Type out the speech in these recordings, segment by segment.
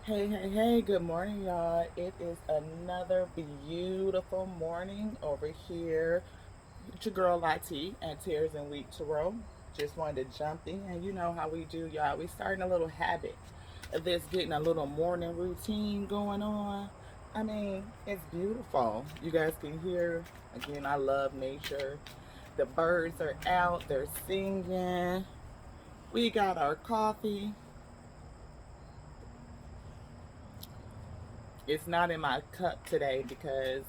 Hey, good morning, y'all. It is another beautiful morning over here. It's your girl Lati and Tears and Wheat Tarot. Just wanted to jump in, and you know how we do, y'all. We starting a little habit of this, getting a little morning routine going on. I mean, it's beautiful. You guys can hear, again, I love nature. The birds are out, they're singing. We got our coffee. It's not in my cup today because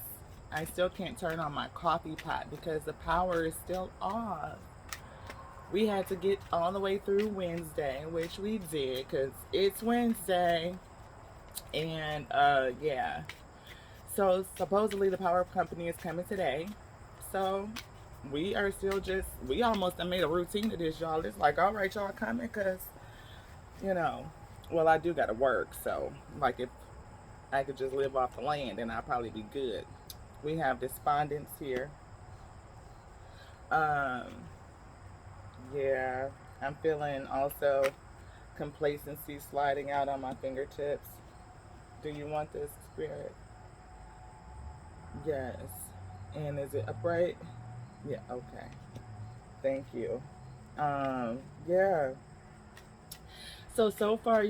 I still can't turn on my coffee pot because the power is still off. We had to get all the way through Wednesday, which we did because it's Wednesday. And yeah. So supposedly the power company is coming today. So we are still we almost made a routine of this, y'all. It's like, all right, y'all coming because, you know, well, I do got to work. So, like, if I could just live off the land and I'd probably be good. We have despondence here. Um, yeah, I'm feeling also complacency sliding out on my fingertips. Do you want this, spirit? Yes. And is it upright? Yeah, okay. Thank you. Yeah. So far,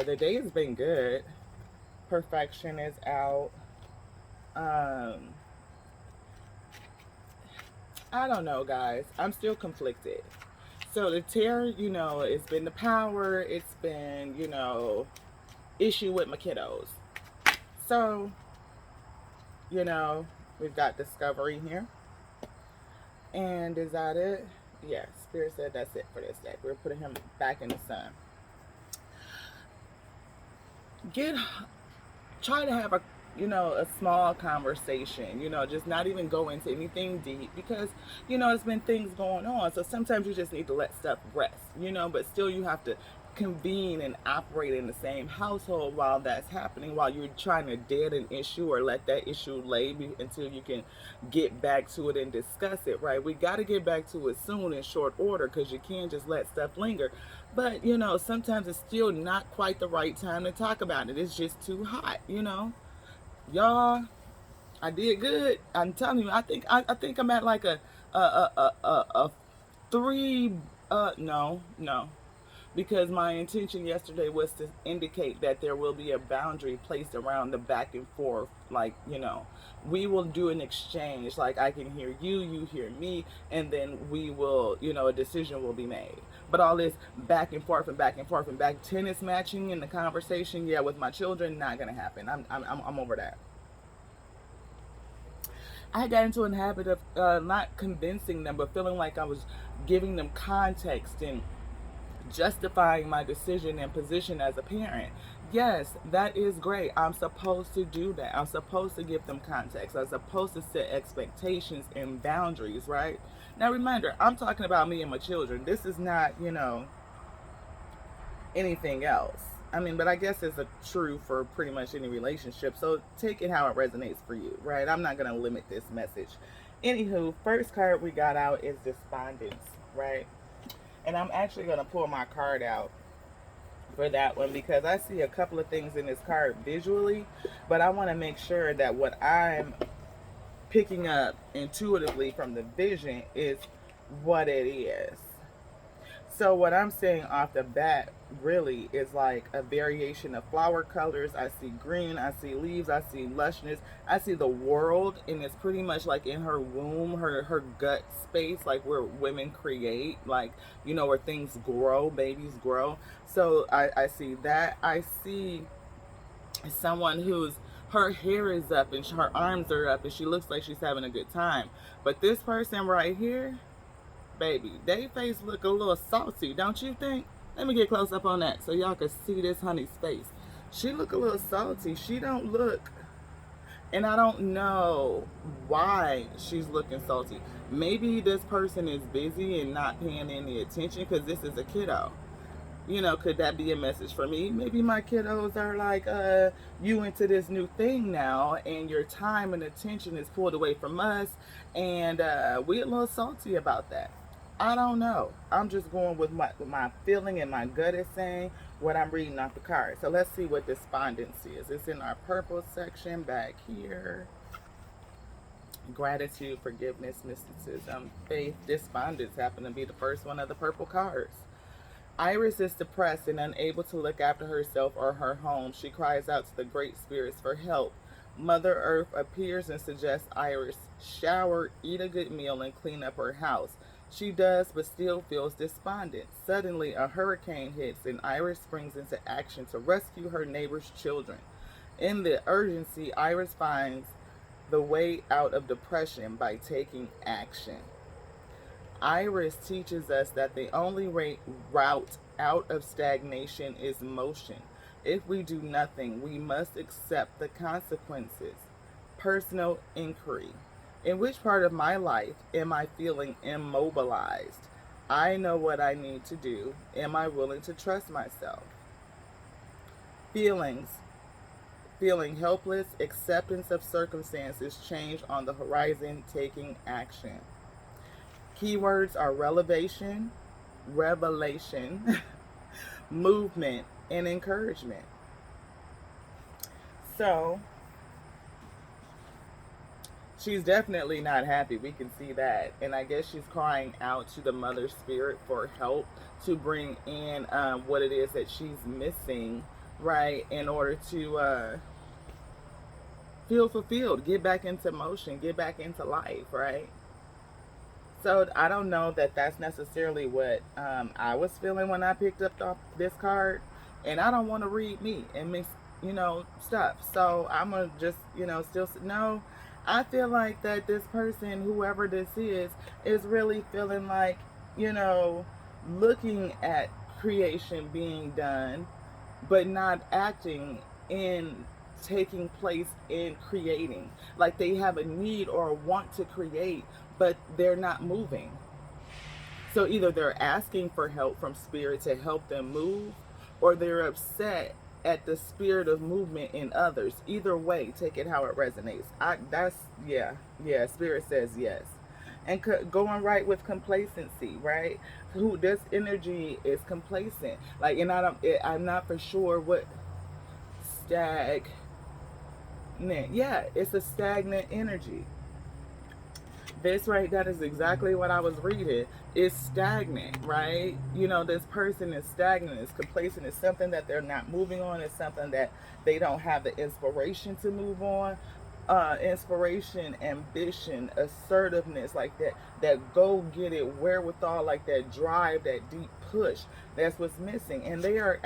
the day has been good. Perfection is out. Um, I don't know, guys. I'm still conflicted. So the terror, it's been the power. It's been, issue with my kiddos. So, you know, we've got discovery here. And is that it? Yes, Spirit said that's it for this day. We're putting him back in the sun. Get Try to have a small conversation, just not even go into anything deep because it's been things going on, so sometimes you just need to let stuff rest, but still you have to convene and operate in the same household while that's happening, while you're trying to dead an issue or let that issue lay until you can get back to it and discuss it, right? We got to get back to it soon in short order because you can't just let stuff linger. But sometimes it's still not quite the right time to talk about it. It's just too hot, y'all. I did good. I'm telling you. I think I'm at like a three. No, because my intention yesterday was to indicate that there will be a boundary placed around the back and forth. Like, we will do an exchange. Like, I can hear you, you hear me, and then we will, a decision will be made. But all this back and forth and back and forth and back tennis matching in the conversation, yeah, with my children, not gonna happen. I'm over that. I got into a habit of not convincing them, but feeling like I was giving them context and justifying my decision and position as a parent. Yes, that is great. I'm supposed to do that. I'm supposed to give them context. I'm supposed to set expectations and boundaries, right? Now, reminder, I'm talking about me and my children. This is not, anything else. I mean, but I guess it's a true for pretty much any relationship. So take it how it resonates for you, right? I'm not going to limit this message. Anywho, first card we got out is despondence, right? And I'm actually going to pull my card out for that one because I see a couple of things in this card visually, but I want to make sure that what I'm picking up intuitively from the vision is what it is. So what I'm saying off the bat really is like a variation of flower colors. I see green, I see leaves, I see lushness, I see the world, and it's pretty much like in her womb, her gut space, like where women create, like where things grow, babies grow. So I see that. I see someone who's her hair is up and her arms are up and she looks like she's having a good time. But this person right here, baby, they face look a little salty, don't you think? Let me get close up on that so y'all can see this honey's face. She look a little salty. She don't look, and I don't know why she's looking salty. Maybe this person is busy and not paying any attention because this is a kiddo. Could that be a message for me? Maybe my kiddos are like, you into this new thing now, and your time and attention is pulled away from us, and we a little salty about that. I don't know. I'm just going with what my feeling and my gut is saying, what I'm reading off the card. So let's see what despondency is. It's in our purple section back here. Gratitude, forgiveness, mysticism, faith, despondence happen to be the first one of the purple cards. Iris is depressed and unable to look after herself or her home. She cries out to the great spirits for help. Mother Earth appears and suggests Iris shower, eat a good meal, and clean up her house. She does, but still feels despondent. Suddenly, a hurricane hits, and Iris springs into action to rescue her neighbor's children. In the urgency, Iris finds the way out of depression by taking action. Iris teaches us that the only route out of stagnation is motion. If we do nothing, we must accept the consequences. Personal inquiry. In which part of my life am I feeling immobilized? I know what I need to do. Am I willing to trust myself? Feelings. Feeling helpless, acceptance of circumstances, change on the horizon, taking action. Keywords are revelation, movement, and encouragement. So, she's definitely not happy. We can see that. And I guess she's crying out to the mother spirit for help to bring in what it is that she's missing, right, in order to feel fulfilled, get back into motion, get back into life, right? So I don't know that that's necessarily what I was feeling when I picked up this card, and I don't want to read me and mix, stuff. So I'm gonna just, still no. I feel like that this person, whoever this is really feeling like, you know, looking at creation being done, but not acting in taking place in creating. Like they have a need or a want to create, but they're not moving. So either they're asking for help from spirit to help them move, or they're upset at the spirit of movement in others. Either way, take it how it resonates. Yeah. Spirit says yes, and going right with complacency, right? Who this energy is complacent, like, and I'm not for sure what stagnant. Yeah, it's a stagnant energy. This right, that is exactly what I was reading. It's stagnant, right? This person is stagnant, it's complacent, it's something that they're not moving on, it's something that they don't have the inspiration to move on. Inspiration, ambition, assertiveness, like that go get it wherewithal, like that drive, that deep push. That's what's missing, and they are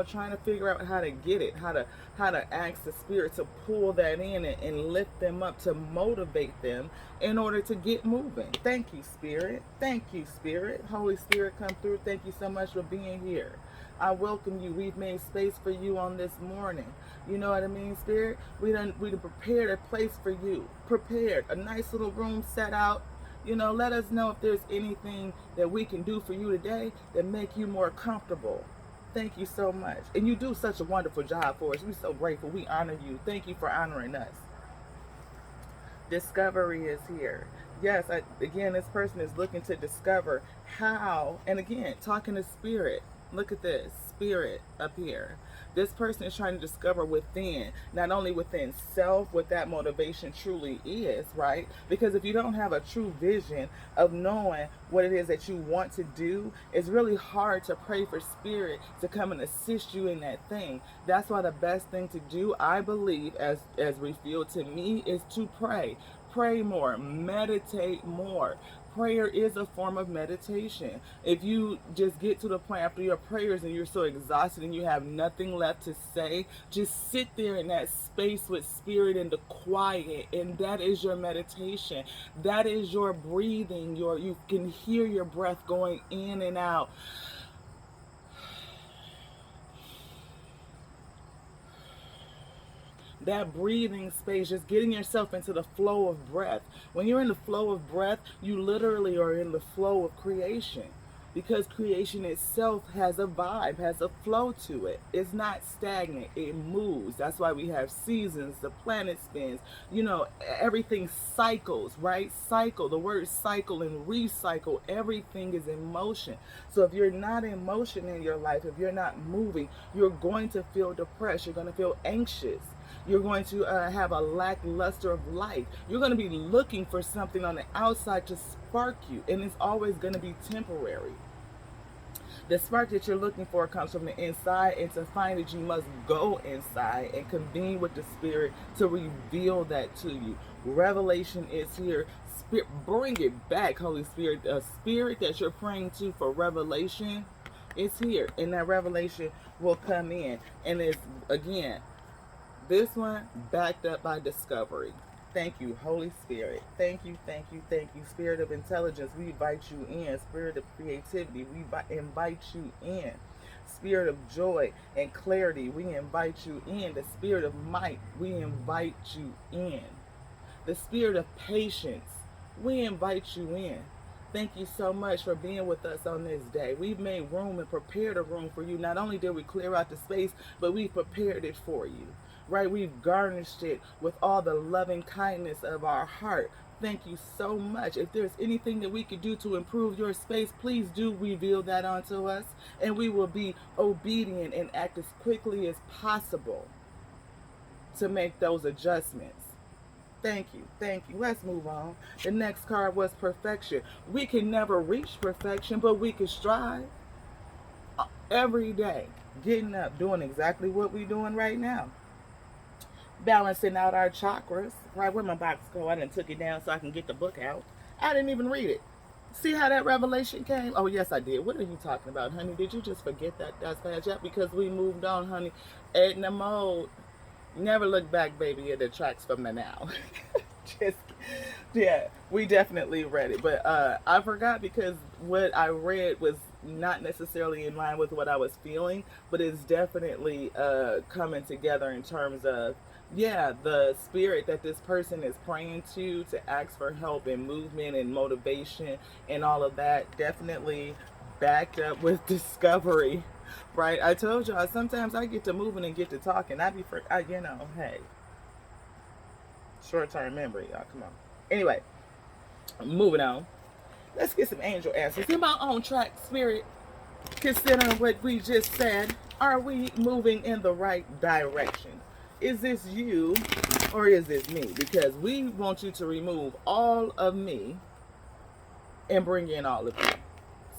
trying to figure out how to get it, how to ask the spirit to pull that in and lift them up, to motivate them in order to get moving. Thank you, spirit. Thank you, spirit. Holy Spirit, come through. Thank you so much for being here. I welcome you. We've made space for you on this morning. You know what I mean, spirit? We prepared a place for you. Prepared a nice little room set out. Let us know if there's anything that we can do for you today that make you more comfortable. Thank you so much. And you do such a wonderful job for us. We're so grateful. We honor you. Thank you for honoring us. Discovery is here. Yes, again, this person is looking to discover how, and again, talking to spirit. Look at this, spirit up here. This person is trying to discover within, not only within self, what that motivation truly is, right? Because if you don't have a true vision of knowing what it is that you want to do, it's really hard to pray for spirit to come and assist you in that thing. That's why the best thing to do, I believe, as revealed to me, is to pray. Pray more, meditate more. Prayer is a form of meditation. If you just get to the point after your prayers and you're so exhausted and you have nothing left to say, just sit there in that space with spirit in the quiet, and that is your meditation. That is your breathing. You can hear your breath going in and out. That breathing space, just getting yourself into the flow of breath. When you're in the flow of breath, you literally are in the flow of creation. because creation itself has a vibe, has a flow to it. It's not stagnant, it moves. That's why we have seasons, the planet spins, you know, everything cycles, right? Cycle, the word cycle and recycle, everything is in motion. So if you're not in motion in your life, if you're not moving, you're going to feel depressed, you're going to feel anxious. You're going to have a lackluster of life. You're going to be looking for something on the outside to spark you, and it's always going to be temporary. The spark that you're looking for comes from the inside, and to find it, you must go inside and convene with the Spirit to reveal that to you. Revelation is here. Spirit, bring it back, Holy Spirit. The Spirit that you're praying to for revelation is here, and that revelation will come in. And it's, again, this one backed up by discovery. Thank you, Holy Spirit. Thank you, thank you, thank you. Spirit of intelligence, we invite you in. Spirit of creativity, we invite you in. Spirit of joy and clarity, we invite you in. The spirit of might, we invite you in. The spirit of patience, we invite you in. Thank you so much for being with us on this day. We've made room and prepared a room for you. Not only did we clear out the space, but we prepared it for you. Right? We've garnished it with all the loving kindness of our heart. Thank you so much. If there's anything that we could do to improve your space, please do reveal that onto us, and we will be obedient and act as quickly as possible to make those adjustments. Thank you. Thank you. Let's move on. The next card was perfection. We can never reach perfection, but we can strive every day, getting up, doing exactly what we're doing right now. Balancing out our chakras. Right, where my box go? I done took it down so I can get the book out. I didn't even read it. See how that revelation came? Oh, yes, I did. What are you talking about, honey? Did you just forget that? That's bad. Yeah, because we moved on, honey. Edna mode. Never look back, baby. It attracts from the now. Just, yeah, we definitely read it. But I forgot because what I read was not necessarily in line with what I was feeling, but it's definitely coming together in terms of, yeah, the spirit that this person is praying to ask for help and movement and motivation and all of that, definitely backed up with discovery. Right? I told y'all, sometimes I get to moving and get to talking. You know, hey, short-term memory, y'all. Come on. Anyway, moving on. Let's get some angel answers. Am I on track, Spirit? Considering what we just said, are we moving in the right direction? Is this you or is this me? Because we want you to remove all of me and bring in all of you.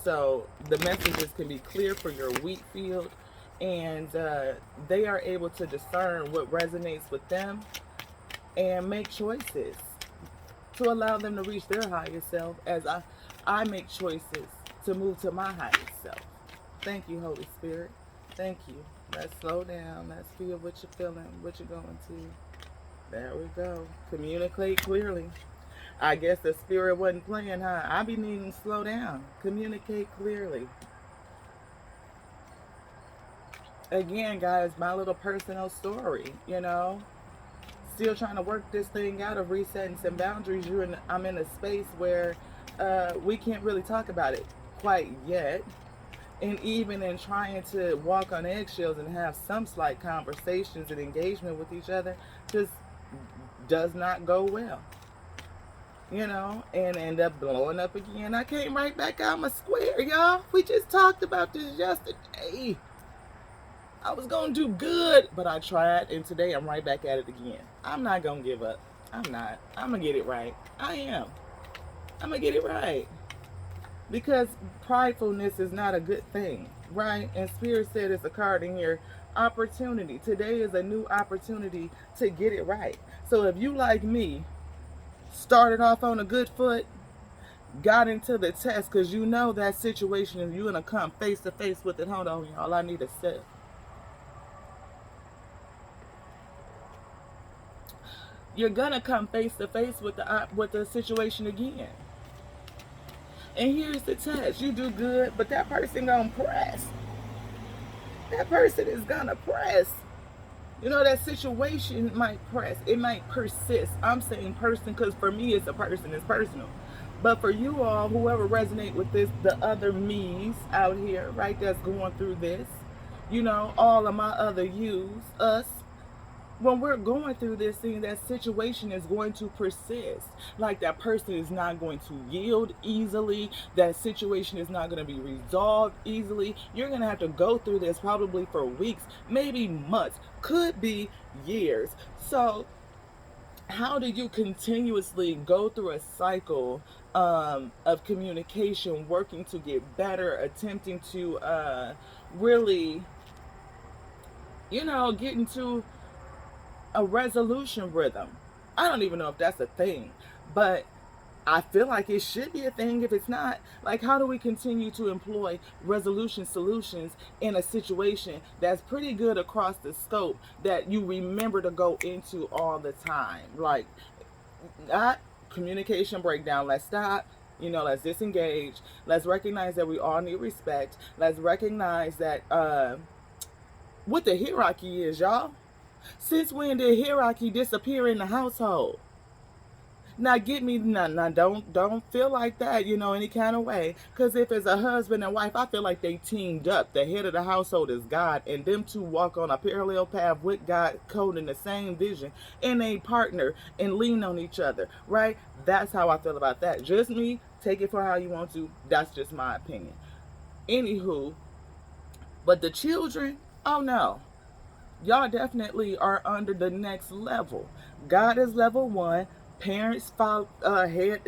So the messages can be clear for your wheat field, and they are able to discern what resonates with them and make choices to allow them to reach their higher self as I make choices to move to my higher self. Thank you, Holy Spirit. Thank you. Let's slow down. Let's feel what you're feeling, what you're going to. There we go. Communicate clearly. I guess the spirit wasn't playing, huh? I be needing to slow down. Communicate clearly. Again, guys, my little personal story, you know. Still trying to work this thing out of resetting some boundaries. I'm in a space where we can't really talk about it quite yet. And even in trying to walk on eggshells and have some slight conversations and engagement with each other, just does not go well. You know, and end up blowing up again. I came right back out my square, y'all. We just talked about this yesterday. I was going to do good, but I tried, and today I'm right back at it again. I'm not going to give up. I'm not. I'm going to get it right. I am. I'm going to get it right. Because pridefulness is not a good thing, right? And Spirit said it's a card in here. Opportunity. Today is a new opportunity to get it right. So if you, like me, started off on a good foot, got into the test, because you know that situation, if you're going to come face to face with it, hold on, y'all, I need a sip. You're going to come face to face with the situation again. And here's the test. You do good, but that person going to press. That person is going to press. You know, that situation might press. It might persist. I'm saying person because for me it's a person. It's personal. But for you all, whoever resonate with this, the other me's out here, right, that's going through this, all of my other yous, us, when we're going through this thing, that situation is going to persist. Like, that person is not going to yield easily. That situation is not going to be resolved easily. You're going to have to go through this probably for weeks, maybe months, could be years. So how do you continuously go through a cycle of communication, working to get better, attempting to really, get into a resolution rhythm? I don't even know if that's a thing, but I feel like it should be a thing if it's not. Like, how do we continue to employ resolution solutions in a situation that's pretty good across the scope that you remember to go into all the time? Like, not communication breakdown. Let's stop. Let's disengage. Let's recognize that we all need respect. Let's recognize that what the hierarchy is, y'all. Since when did hierarchy disappear in the household? Now get me, now don't feel like that, any kind of way. Because if it's a husband and wife, I feel like they teamed up. The head of the household is God, and them two walk on a parallel path with God, coding the same vision, and they partner and lean on each other, right? That's how I feel about that. Just me. Take it for how you want to. That's just my opinion. Anywho, but the children, oh no. Y'all definitely are under the next level. God is level 1. Parents follow ahead,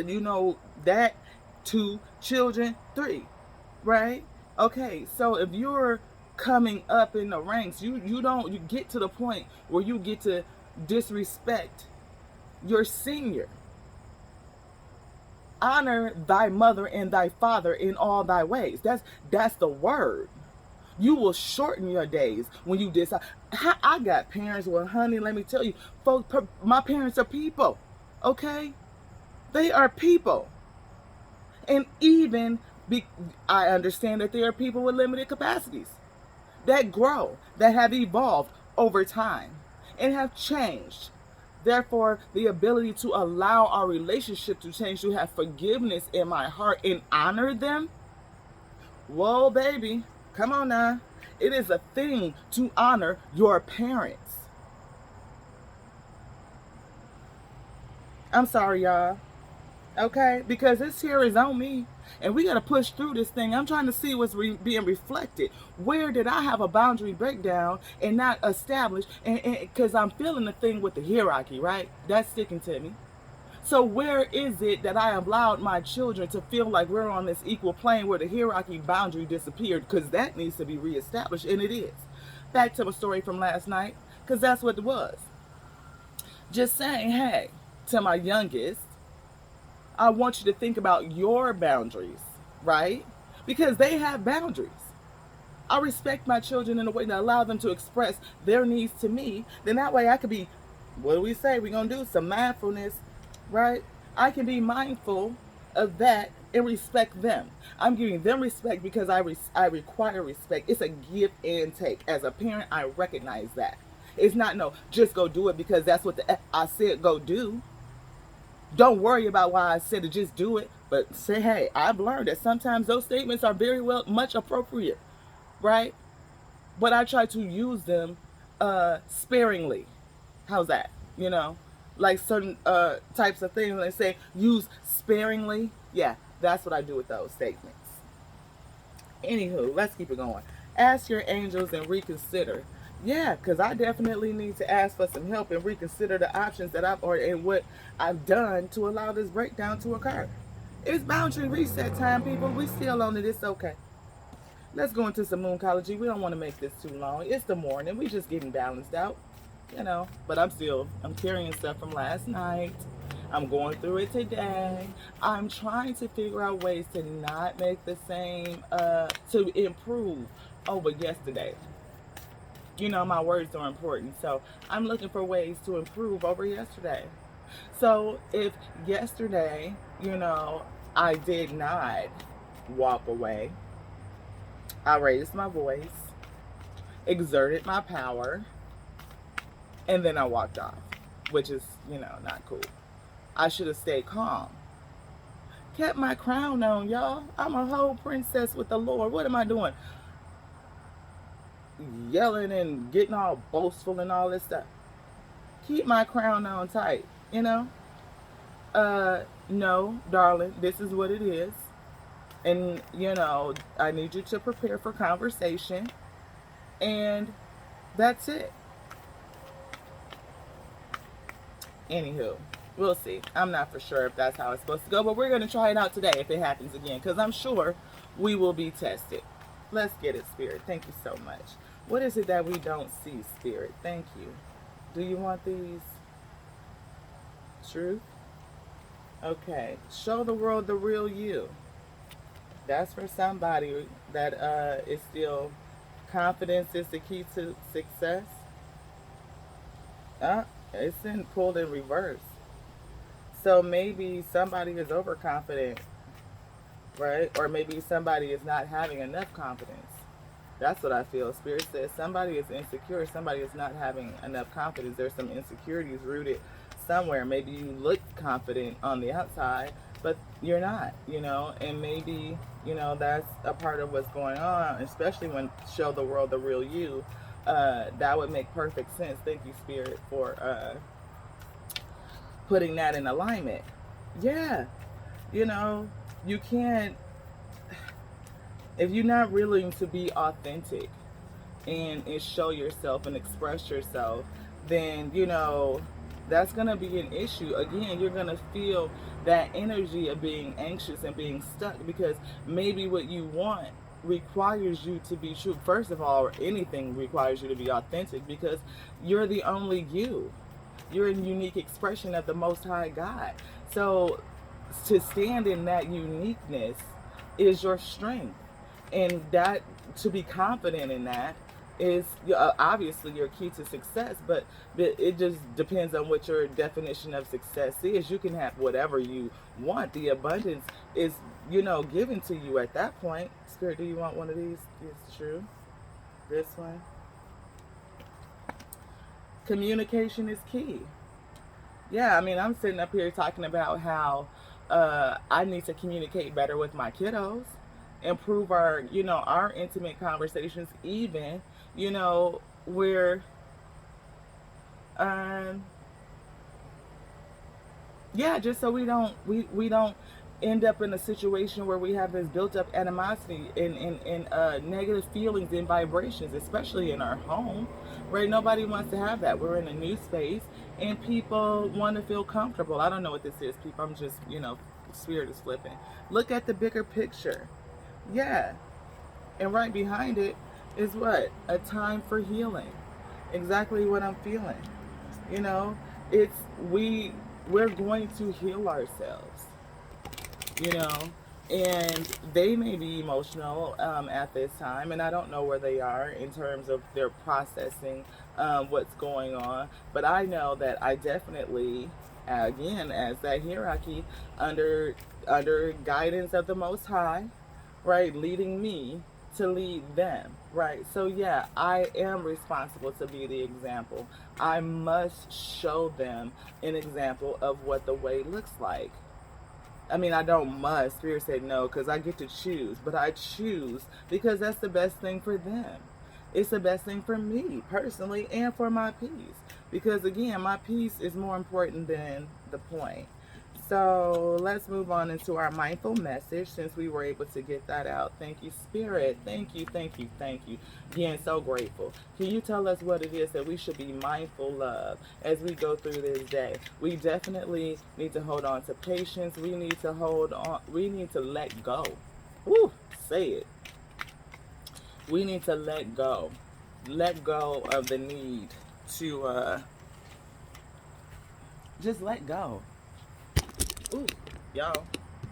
that 2, children 3, right? Okay, so if you're coming up in the ranks, you get to the point where you get to disrespect your senior. Honor thy mother and thy father in all thy ways. That's the word. You will shorten your days when you decide. I got parents, well, honey, let me tell you, folks, my parents are people, okay? They are people. And even, I understand that there are people with limited capacities that grow, that have evolved over time and have changed. Therefore, the ability to allow our relationship to change, to have forgiveness in my heart and honor them, whoa, baby. Come on now. It is a thing to honor your parents. I'm sorry, y'all. Okay? Because this here is on me. And we got to push through this thing. I'm trying to see what's being reflected. Where did I have a boundary breakdown and not established? And because I'm feeling the thing with the hierarchy, right? That's sticking to me. So where is it that I allowed my children to feel like we're on this equal plane where the hierarchy boundary disappeared? Because that needs to be reestablished, and it is. Back to my story from last night, because that's what it was. Just saying, hey, to my youngest, I want you to think about your boundaries, right? Because they have boundaries. I respect my children in a way that allow them to express their needs to me. Then that way I could be, what do we say? We're going to do some mindfulness, right? I can be mindful of that and respect them. I'm giving them respect because I require respect. It's a give and take. As a parent, I recognize that. It's not, no, just go do it because that's what I said go do. Don't worry about why I said to just do it, but say, hey, I've learned that sometimes those statements are very well much appropriate, right? But I try to use them sparingly. How's that? Like certain types of things when they say use sparingly. Yeah, that's what I do with those statements. Anywho, let's keep it going. Ask your angels and reconsider. Yeah, because I definitely need to ask for some help and reconsider the options that I've already and what I've done to allow this breakdown to occur. It's boundary reset time, people. We still on it. It's okay. Let's go into some mooncology. We don't want to make this too long. It's the morning. We just getting balanced out, But I'm carrying stuff from last night. I'm going through it today. I'm trying to figure out ways to not make the same, to improve over yesterday. My words are important. So I'm looking for ways to improve over yesterday. So if yesterday, I did not walk away, I raised my voice, exerted my power, and then I walked off, which is, not cool. I should have stayed calm. kept my crown on, y'all. I'm a whole princess with the Lord. What am I doing? Yelling and getting all boastful and all this stuff. Keep my crown on tight, you know? No, darling, this is what it is. And, I need you to prepare for conversation. And that's it. Anywho, we'll see. I'm not for sure if that's how it's supposed to go, but we're going to try it out today if it happens again, because I'm sure we will be tested. Let's get it, Spirit. Thank you so much. What is it that we don't see, Spirit? Thank you. Do you want these? Truth? Okay. Show the world the real you. That's for somebody that is still, confidence is the key to success. It's pulled in reverse. So maybe somebody is overconfident, right? Or maybe somebody is not having enough confidence. That's what I feel. Spirit says somebody is insecure. Somebody is not having enough confidence. There's some insecurities rooted somewhere. Maybe you look confident on the outside, but you're not, and maybe, that's a part of what's going on, especially when show the world the real you. That would make perfect sense. Thank you, Spirit, for putting that in alignment. Yeah, you can't, if you're not willing to be authentic and show yourself and express yourself, then, that's going to be an issue. Again, you're going to feel that energy of being anxious and being stuck, because maybe what you want requires you to be true. First of all, anything requires you to be authentic, because you're the only you. You're a unique expression of the Most High God. So to stand in that uniqueness is your strength. And that, to be confident in that, is obviously your key to success, but it just depends on what your definition of success is. You can have whatever you want. The abundance is, given to you at that point. Spirit, do you want one of these? It's true. This one. Communication is key. Yeah, I'm sitting up here talking about how I need to communicate better with my kiddos, improve our, our intimate conversations, even, where, yeah, just so we don't end up in a situation where we have this built up animosity and negative feelings and vibrations, especially in our home, right? Nobody wants to have that. We're in a new space and people want to feel comfortable. I don't know what this is, people. I'm just, Spirit is flipping. Look at the bigger picture. Yeah. And right behind it is what? A time for healing. Exactly what I'm feeling. It's we're going to heal ourselves. And they may be emotional at this time, and I don't know where they are in terms of their processing what's going on, but I know that I definitely, again, as that hierarchy, under guidance of the Most High, right, leading me to lead them, right? So yeah, I am responsible to be the example. I must show them an example of what the way looks like. I don't must. Spirit said no, because I get to choose. But I choose because that's the best thing for them. It's the best thing for me, personally, and for my peace. Because, again, my peace is more important than the point. So, let's move on into our mindful message, since we were able to get that out. Thank you, Spirit. Thank you, thank you, thank you. Again, so grateful. Can you tell us what it is that we should be mindful of as we go through this day? We definitely need to hold on to patience. We need to hold on. We need to let go. Woo, say it. We need to let go. Let go of the need to just let go. Ooh, y'all,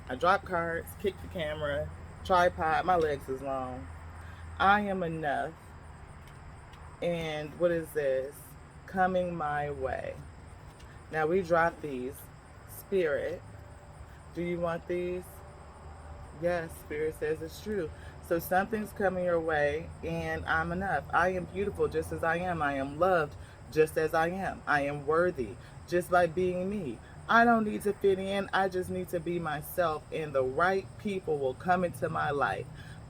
I dropped cards, kicked the camera, tripod, my legs is long. I am enough. And what is this? Coming my way. Now we dropped these. Spirit, do you want these? Yes, Spirit says it's true. So something's coming your way, and I'm enough. I am beautiful just as I am. I am loved just as I am. I am worthy just by being me. I don't need to fit in. I just need to be myself, and the right people will come into my life.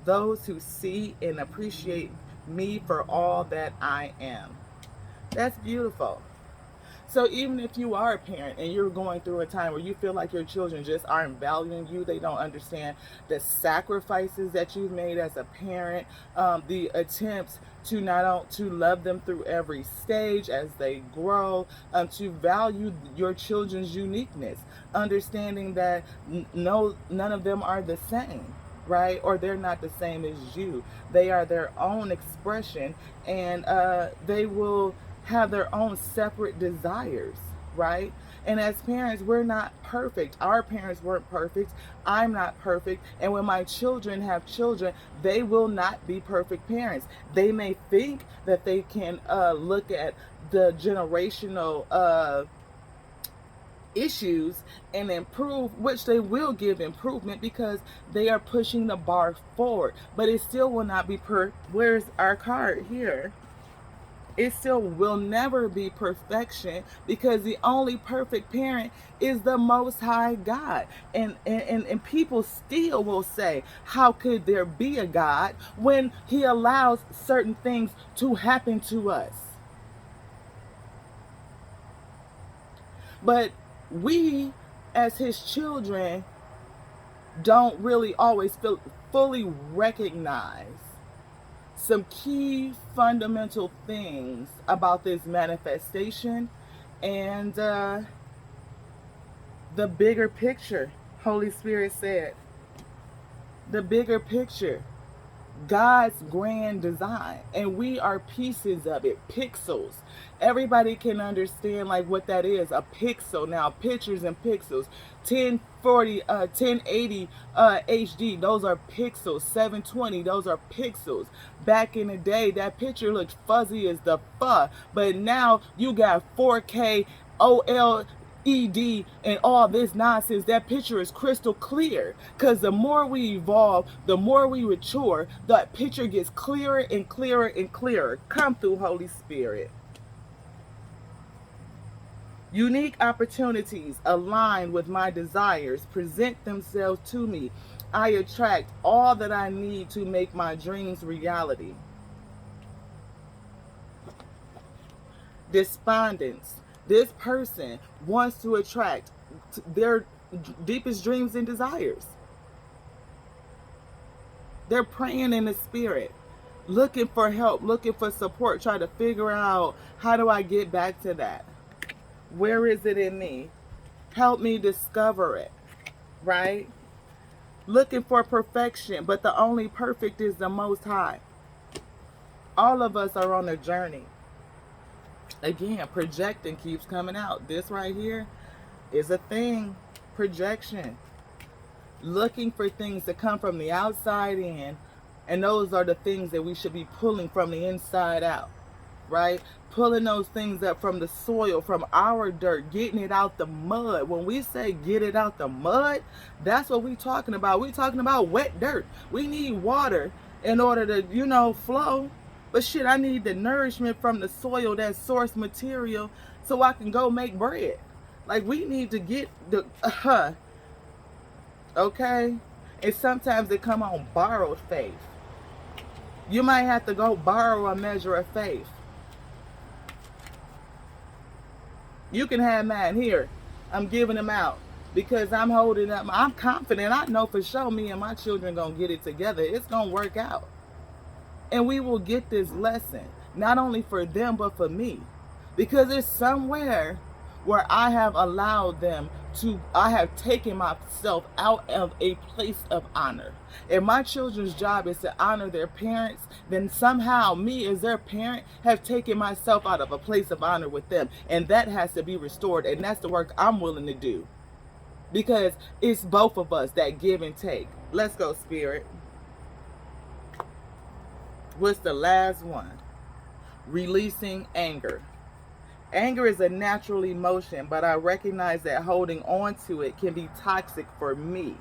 Those who see and appreciate me for all that I am. That's beautiful. So even if you are a parent and you're going through a time where you feel like your children just aren't valuing you, they don't understand the sacrifices that you've made as a parent, the attempts to to love them through every stage as they grow, to value your children's uniqueness, understanding that none of them are the same, right? Or they're not the same as you. They are their own expression, and they will have their own separate desires, right? And as parents, we're not perfect. Our parents weren't perfect. I'm not perfect. And when my children have children, they will not be perfect parents. They may think that they can look at the generational issues and improve, which they will give improvement because they are pushing the bar forward. But it still will not be where's our card here? It still will never be perfection because the only perfect parent is the Most High God. And people still will say, how could there be a God when He allows certain things to happen to us? But we, as His children, don't really always fully recognize some key fundamental things about this manifestation and the bigger picture. Holy Spirit said, the bigger picture, God's grand design, and we are pieces of it, pixels. Everybody can understand like what that is, a pixel. Now pictures and pixels, 1040 1080 HD, those are pixels. 720, those are pixels. Back in the day, that picture looked fuzzy as the fuck, but now you got 4K OLED and all this nonsense. That picture is crystal clear because the more we evolve, the more we mature, that picture gets clearer and clearer and clearer. Come through, Holy Spirit. Unique opportunities aligned with my desires present themselves to me. I attract all that I need to make my dreams reality. Despondence. This person wants to attract their deepest dreams and desires. They're praying in the spirit, looking for help, looking for support, trying to figure out, how do I get back to that? Where is it in me? Help me discover it, right? Looking for perfection, but the only perfect is the Most High. All of us are on a journey. Again, projecting keeps coming out. This right here is a thing. Projection. Looking for things that come from the outside in, and those are the things that we should be pulling from the inside out, right? Pulling those things up from the soil, from our dirt, getting it out the mud. When we say get it out the mud, that's what we're talking about. We're talking about wet dirt. We need water in order to, flow. But shit, I need the nourishment from the soil, that source material, so I can go make bread. Like, we need to get the, okay? And sometimes they come on borrowed faith. You might have to go borrow a measure of faith. You can have mine here. I'm giving them out because I'm holding up. I'm confident. I know for sure me and my children going to get it together. It's going to work out. And we will get this lesson, not only for them, but for me. Because it's somewhere where I have allowed them to, I have taken myself out of a place of honor. If my children's job is to honor their parents, then somehow me as their parent have taken myself out of a place of honor with them. And that has to be restored. And that's the work I'm willing to do. Because it's both of us, that give and take. Let's go, Spirit. What's the last one? Releasing anger. Anger is a natural emotion, but I recognize that holding on to it can be toxic for me.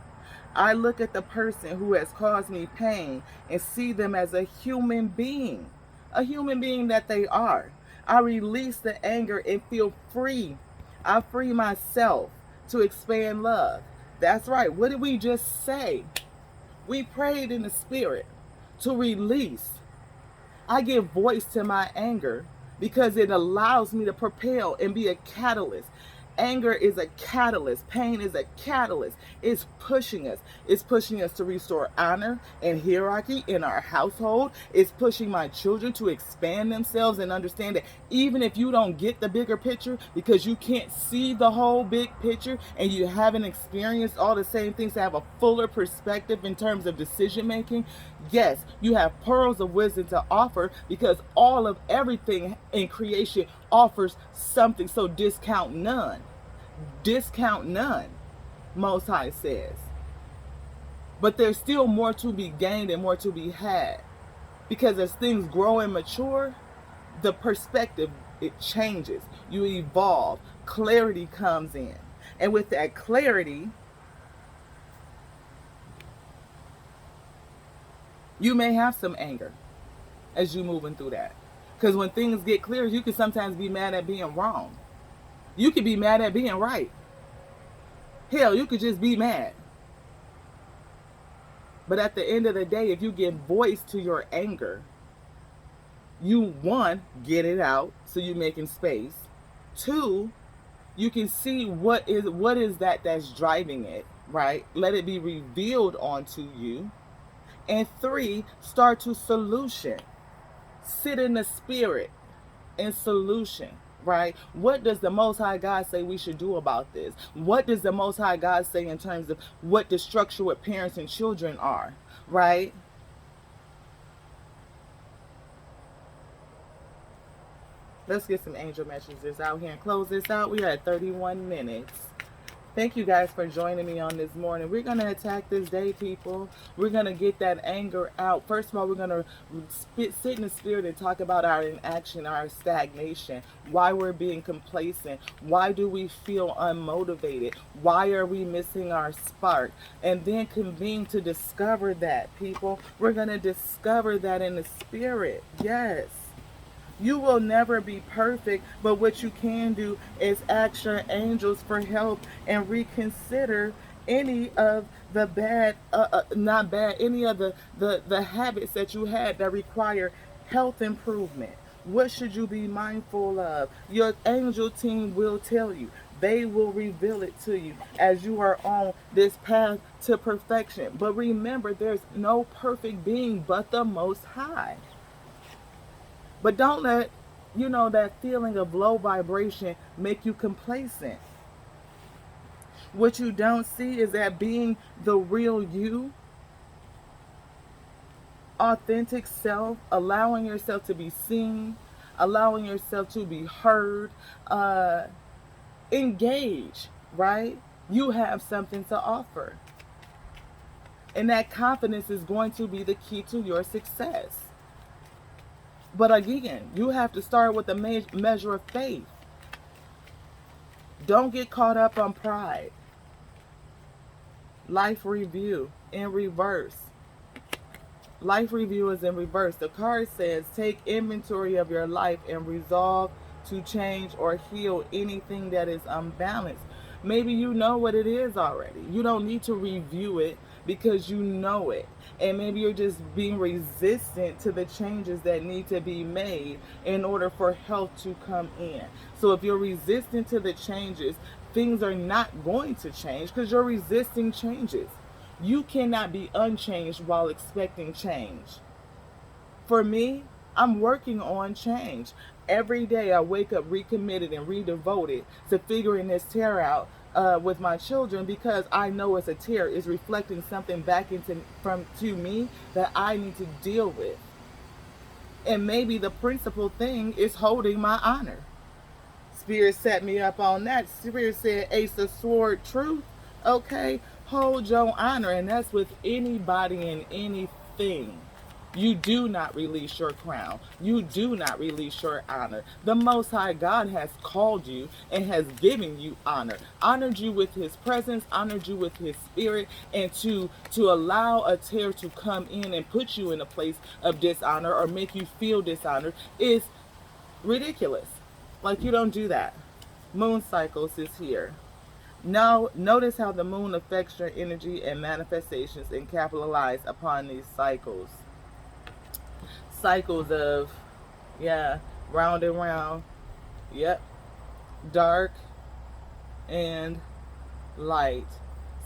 I look at the person who has caused me pain and see them as a human being that they are. I release the anger and feel free. I free myself. to expand love. That's right. What did we just say? We prayed in the spirit to release. I give voice to my anger because it allows me to propel and be a catalyst. Anger is a catalyst. Pain is a catalyst. It's pushing us. It's pushing us to restore honor and hierarchy in our household. It's pushing my children to expand themselves and understand that even if you don't get the bigger picture because you can't see the whole big picture and you haven't experienced all the same things to have a fuller perspective in terms of decision making, yes, you have pearls of wisdom to offer because all of everything in creation offers something. So discount none. Discount none, Most High says. But there's still more to be gained and more to be had. Because as things grow and mature, the perspective, it changes. You evolve. Clarity comes in. And with that clarity, you may have some anger as you're moving through that. Because when things get clear, you can sometimes be mad at being wrong. You could be mad at being right. Hell, you could just be mad. But at the end of the day, if you give voice to your anger, you, one, get it out, so you're making space. Two, you can see what is that's driving it, right? Let it be revealed onto you. And three, start to solution. Sit in the spirit and solution. Right? What does the Most High God say we should do about this? What does the Most High God say in terms of what the structure with parents and children are? Right? Let's get some angel messages out here and close this out. We are at 31 minutes. Thank you guys for joining me on this morning. We're going to attack this day, people. We're going to get that anger out. First of all, we're going to sit in the spirit and talk about our inaction, our stagnation, why we're being complacent, why do we feel unmotivated, why are we missing our spark, and then convene to discover that, people. We're going to discover that in the spirit. Yes. You will never be perfect, but what you can do is ask your angels for help and reconsider any of the any of the habits that you had that require health improvement. What should you be mindful of? Your angel team will tell you. They will reveal it to you as you are on this path to perfection. But remember, there's no perfect being but the Most High. But don't let, that feeling of low vibration make you complacent. What you don't see is that being the real you, authentic self, allowing yourself to be seen, allowing yourself to be heard, engage, right? You have something to offer. And that confidence is going to be the key to your success. But again, you have to start with a measure of faith. Don't get caught up on pride. Life review in reverse. Life review is in reverse. The card says, take inventory of your life and resolve to change or heal anything that is unbalanced. Maybe you know what it is already. You don't need to review it because you know it. And maybe you're just being resistant to the changes that need to be made in order for health to come in. So if you're resistant to the changes, things are not going to change because you're resisting changes. You cannot be unchanged while expecting change. For me, I'm working on change. Every day I wake up recommitted and redevoted to figuring this tear out with my children because I know it's a tear. It's reflecting something back to me that I need to deal with. And maybe the principal thing is holding my honor. Spirit set me up on that. Spirit said, Ace of Sword, truth. Okay, hold your honor. And that's with anybody and anything. You do not release your crown. You do not release your honor. The Most High God has called you and has given you honor. Honored you with his presence, honored you with his spirit, and to allow a tear to come in and put you in a place of dishonor or make you feel dishonored is ridiculous. Like, you don't do that. Moon cycles is here. Now, notice how the moon affects your energy and manifestations and capitalize upon these cycles. Cycles of, yeah, round and round. Yep. Dark and light.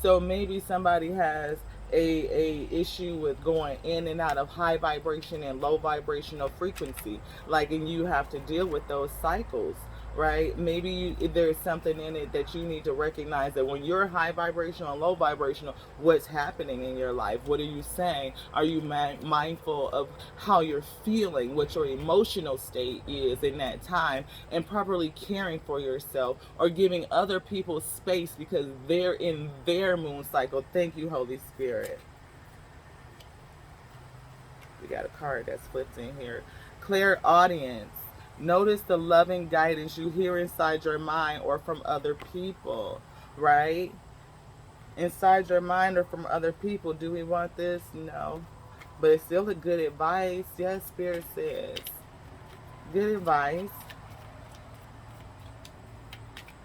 So maybe somebody has a issue with going in and out of high vibration and low vibrational frequency, like, and you have to deal with those cycles, right? Maybe there's something in it that you need to recognize, that when you're high vibrational and low vibrational, what's happening in your life? What are you saying? Are you mindful of how you're feeling, what your emotional state is in that time, and properly caring for yourself, or giving other people space because they're in their moon cycle? Thank you, Holy Spirit. We got a card that's flipped in here. Clairaudience. Notice the loving guidance you hear inside your mind or from other people, right? Inside your mind or from other people. Do we want this? No. But it's still a good advice. Yes, Spirit says. Good advice.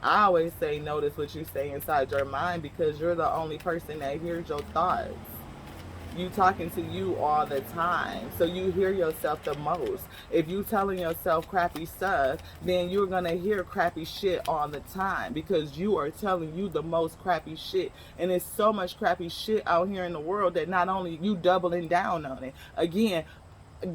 I always say notice what you say inside your mind, because you're the only person that hears your thoughts. You talking to you all the time, so you hear yourself the most. If you telling yourself crappy stuff, then you're gonna hear crappy shit all the time, because you are telling you the most crappy shit. And there's so much crappy shit out here in the world that not only you doubling down on it. Again,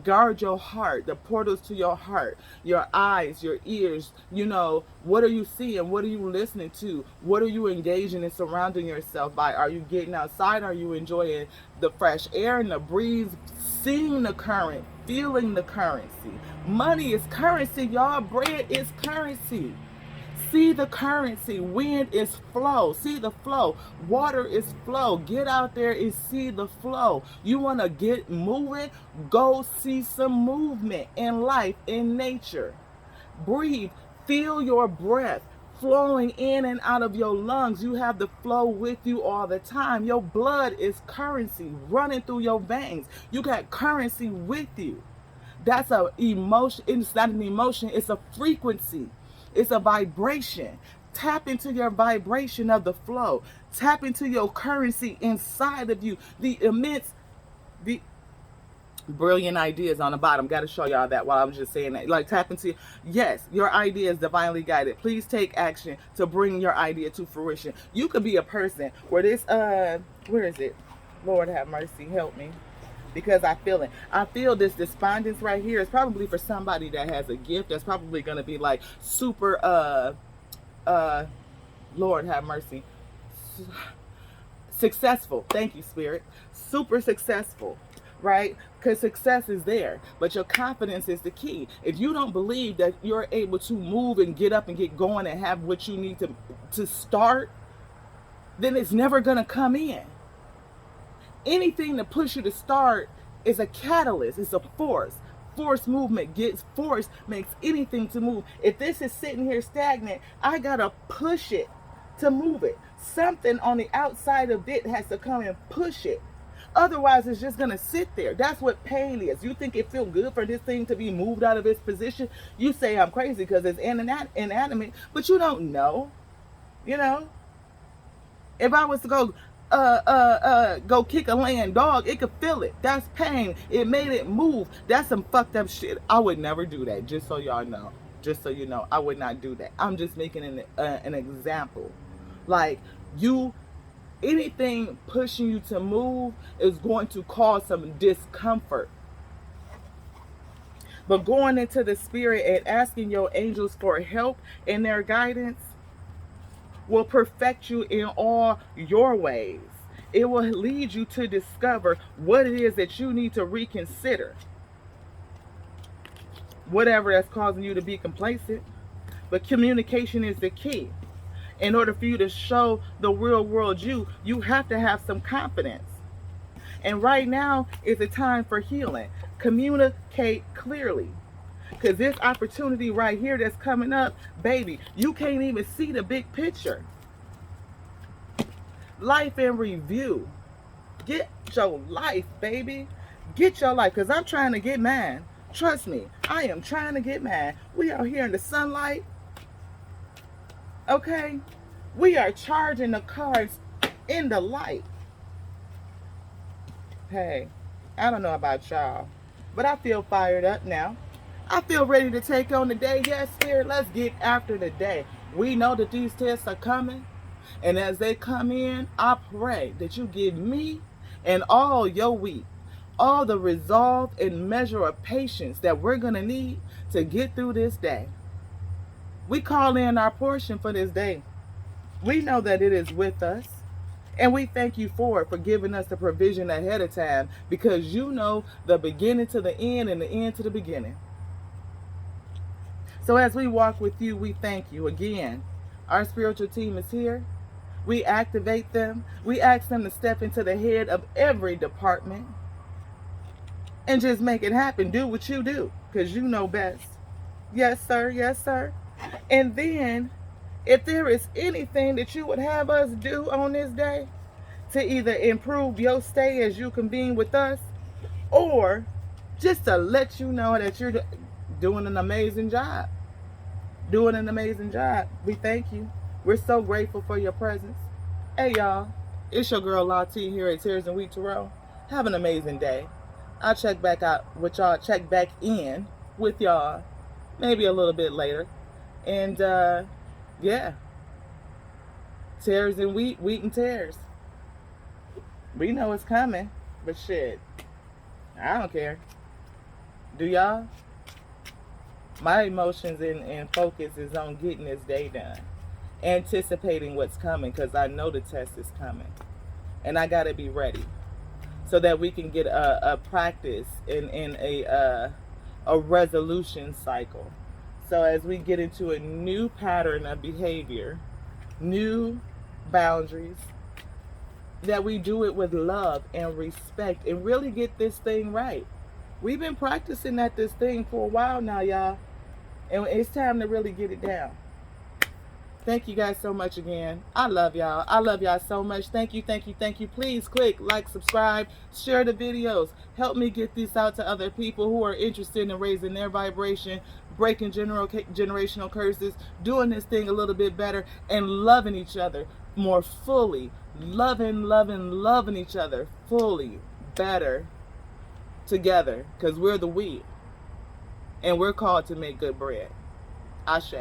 guard your heart, the portals to your heart, your eyes, your ears. You know, what are you seeing? What are you listening to? What are you engaging and surrounding yourself by? Are you getting outside? Are you enjoying the fresh air and the breeze, seeing the current, feeling the currency? Money is currency, y'all. Bread is currency. See the currency. Wind is flow. See the flow. Water is flow. Get out there and see the flow. You want to get moving? Go see some movement in life, in nature. Breathe. Feel your breath flowing in and out of your lungs. You have the flow with you all the time. Your blood is currency running through your veins. You got currency with you. That's a emotion. It's not an emotion. It's a frequency. It's a vibration. Tap into your vibration of the flow. Tap into your currency inside of you. The brilliant ideas on the bottom. Got to show y'all that while I'm just saying that. Like, tap into, yes, your idea is divinely guided. Please take action to bring your idea to fruition. You could be a person where this, where is it? Lord have mercy, help me. Because I feel it. I feel this despondence right here is probably for somebody that has a gift that's probably going to be like super, Lord have mercy, successful. Thank you, Spirit. Super successful, right? Because success is there, but your confidence is the key. If you don't believe that you're able to move and get up and get going and have what you need to start, then it's never going to come in. Anything to push you to start is a catalyst. It's a force. Force movement gets force, makes anything to move. If this is sitting here stagnant, I gotta push it to move it. Something on the outside of it has to come and push it. Otherwise, it's just gonna sit there. That's what pain is. You think it feels good for this thing to be moved out of its position? You say I'm crazy because it's inanimate, but you don't know. You know, if I was to go kick a laying dog, it could feel it. That's pain. It made it move. That's some fucked up shit. I would never do that. Just so y'all know. Just so you know, I would not do that. I'm just making an example. Like, anything pushing you to move is going to cause some discomfort. But going into the spirit and asking your angels for help and their guidance will perfect you in all your ways. It will lead you to discover what it is that you need to reconsider. Whatever that's causing you to be complacent. But communication is the key. In order for you to show the real world you have to have some confidence. And right now is a time for healing. Communicate clearly. Because this opportunity right here that's coming up, baby, you can't even see the big picture. Life in review. Get your life, baby. Get your life. Because I'm trying to get mine. Trust me, I am trying to get mine. We out here in the sunlight. Okay? We are charging the cards in the light. Hey, I don't know about y'all, but I feel fired up now. I feel ready to take on the day. Yes, Spirit, let's get after the day. We know that these tests are coming. And as they come in, I pray that you give me and all your week all the resolve and measure of patience that we're going to need to get through this day. We call in our portion for this day. We know that it is with us. And we thank you for it, for giving us the provision ahead of time, because you know the beginning to the end and the end to the beginning. So as we walk with you, we thank you again. Our spiritual team is here. We activate them. We ask them to step into the head of every department and just make it happen. Do what you do, because you know best. Yes, sir. Yes, sir. And then, if there is anything that you would have us do on this day to either improve your stay as you convene with us, or just to let you know that you're doing an amazing job. Doing an amazing job. We thank you. We're so grateful for your presence. Hey, y'all. It's your girl Lati here at Tears and Wheat Tarot. Have an amazing day. I'll check back out with y'all, check back in with y'all maybe a little bit later. And, yeah. Tears and wheat, wheat and tears. We know it's coming, but shit, I don't care. Do y'all? My emotions and focus is on getting this day done. Anticipating what's coming, because I know the test is coming. And I got to be ready so that we can get a practice in a resolution cycle. So as we get into a new pattern of behavior, new boundaries, that we do it with love and respect and really get this thing right. We've been practicing at this thing for a while now, y'all. And it's time to really get it down. Thank you guys so much again. I love y'all. I love y'all so much. Thank you, thank you, thank you. Please click like, subscribe, share the videos. Help me get this out to other people who are interested in raising their vibration, breaking generational curses, doing this thing a little bit better, and loving each other more fully. Loving each other fully, better, together. Because we're the we. And we're called to make good bread. Ashe.